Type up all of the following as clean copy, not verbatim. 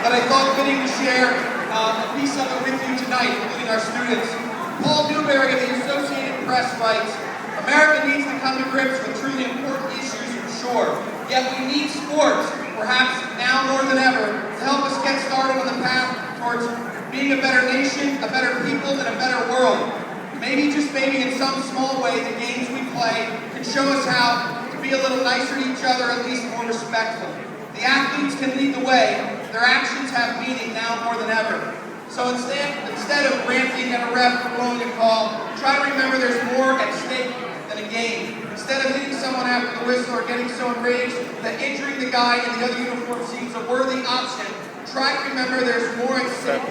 that I thought fitting to share a piece of it with you tonight, including our students. Paul Newberry of the Associated Press writes, America needs to come to grips with truly important issues for sure, yet we need sports, perhaps now more than ever, to help us get started on the path towards being a better nation, a better people, and a better world. Maybe, just maybe in some small way, the games we play can show us how to be a little nicer to each other, at least more respectful. The athletes can lead the way. Their actions have meaning now more than ever. So instead of ranting at a ref for blowing a call, try to remember there's more at stake than a game. Instead of hitting someone after the whistle or getting so enraged that injuring the guy in the other uniform seems a worthy option, try to remember there's more at stake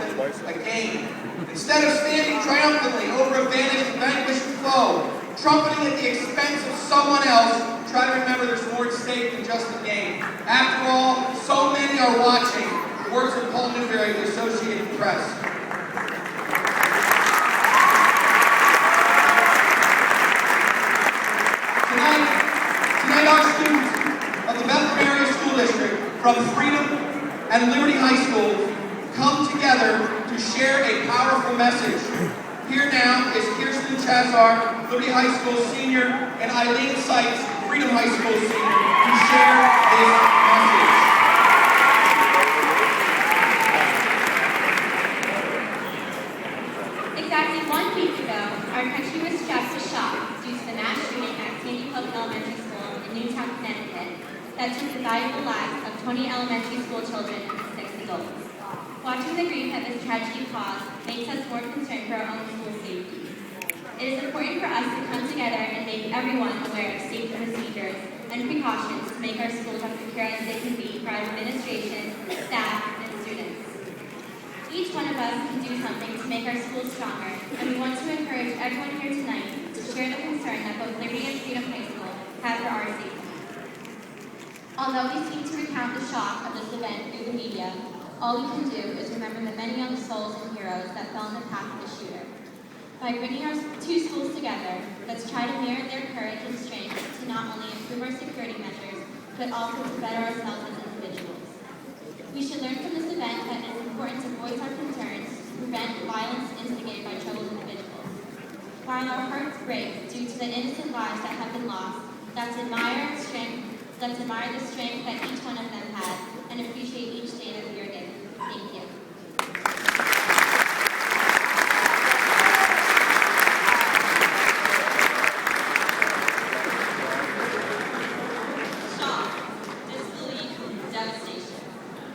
than a game. Instead of standing triumphantly over a vanquished foe, trumpeting at the expense of someone else, try to remember there's more at stake than just a game. After all, so many are watching. The words of Paul Newberry of the Associated Press. Tonight our students of the Bethlehem Area School District from Freedom and Liberty High School come together to share a powerful message. Here now is Kirsten Chazar, Liberty High School senior, and Eileen Sykes, Freedom High School senior, to share this message. Exactly 1 week ago, our country was struck with shock due to the mass shooting at Sandy Hook Elementary School in Newtown, Connecticut, that took the valuable lives of 20 elementary school children and 6 adults. Watching the grief that this tragedy caused makes us more concerned for our own school safety. It is important for us to come together and make everyone aware of safety procedures and precautions to make our schools as secure as they can be for our administration, staff, and students. Each one of us can do something to make our schools stronger, and we want to encourage everyone here tonight to share the concern that both Liberty and Freedom High School have for our safety. Although we seem to recount the shock of this event through the media, all we can do is remember the many young souls and heroes that fell in the path of the shooter. By bringing our two schools together, let's try to mirror their courage and strength to not only improve our security measures, but also to better ourselves as individuals. We should learn from this event that it is important to voice our concerns to prevent violence instigated by troubled individuals. While our hearts break due to the innocent lives that have been lost, let's admire the strength that each one of them had and appreciate each day that we are given. Thank you. Shock, disbelief, devastation.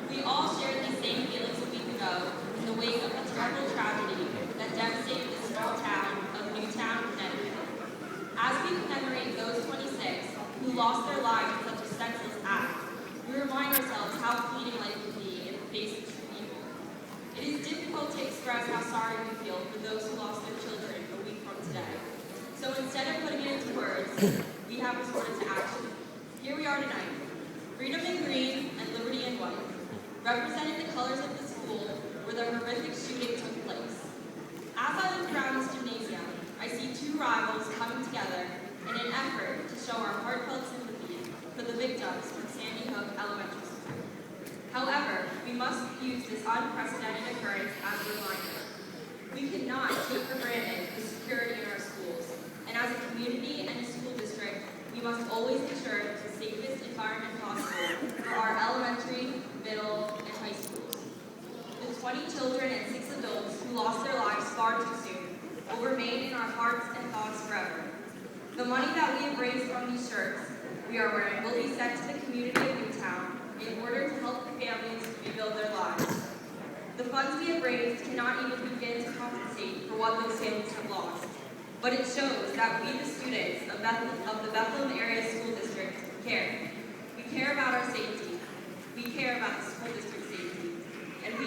We all shared these same feelings a week ago in the wake of a terrible tragedy that devastated the small town of Newtown, Connecticut. As we commemorate those 26 who lost their lives in such a senseless act, we remind ourselves how fleeting life can be in the face of true evil. It is difficult to express how sorry we feel for those who lost their children a week from today. So instead of putting it into words, we have resorted to action. Here we are tonight, Freedom in green and Liberty in white, representing the colors of the school where the horrific shooting took place. As I look around this gymnasium, I see two rivals coming together in an effort to show our heartfelt sympathy for the victims from Sandy Hook Elementary School. However, we must use this unprecedented occurrence as a reminder. We cannot take for granted the security in our schools, and as a community and a school district, we must always ensure the safest environment possible for our elementary, middle, and high schools. The 20 children and 6 adults who lost their lives far too soon will remain in our hearts and thoughts forever. The money that we have raised from these shirts we are wearing will be sent to the community of Newtown in order to help the families rebuild their lives. The funds we have raised cannot even begin to compensate for what those families have lost, but it shows that we, the students of the Bethlehem Area School District, care. We care about our safety. We care about the school district safety. And we